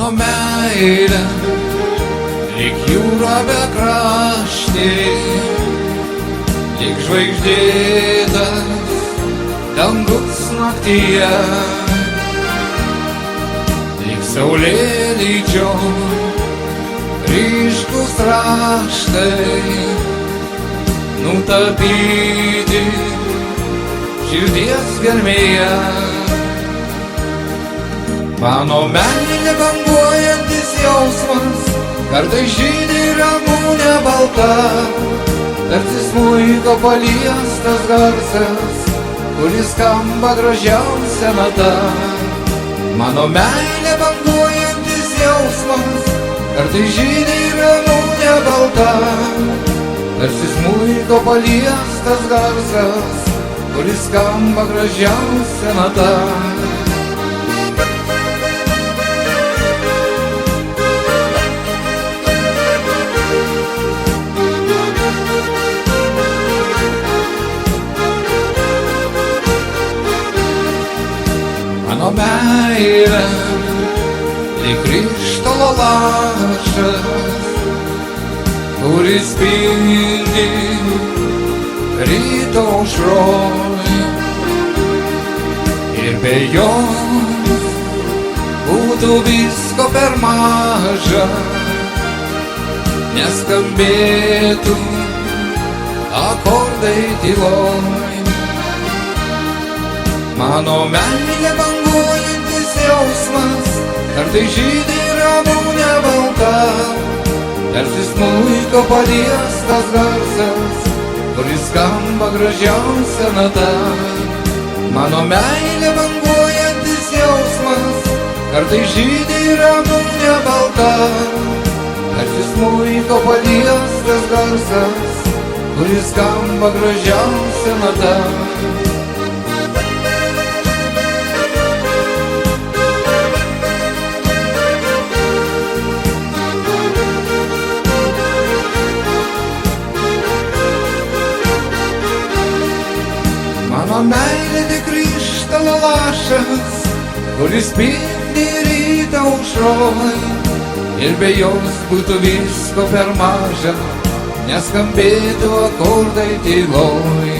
Mano meilė, lyg jūra bekraštė, lyg žvaigždėtas dangus naktyje, lyg saulėlydžio ryškus raštai, nutapyti širdies gelmėje. Mano meilė banguojantis jausmas, kartais žydi ramunė balta, tarsi smuiko paliestas garsas, kuris skamba gražiausia nata. Mano meilė banguojantis jausmas, kartais žydi ramunė balta, tarsi smuiko paliestas garsas, kuris skamba gražiausia nata. Mano meilė, lyg krištolo lašas, kuris spindi ryto aušroj, ir be jos būtų visko per maža, neskambėtų akordai tyloj. Mano meilė banguojantis jausmas, kartais žydi ramunė balta, tarsi smuiko paliestas garsas, kuris skamba gražiausia nata. Mano meilė banguojantis jausmas, kartais žydi ramunė balta, tarsi smuiko paliestas garsas, kuris skamba gražiausia nata. Mano meilė tik krištolo lašas, kuris spindi ryto aušroj, ir be jos būtų visko per maža, neskambėtų akordai tyloj.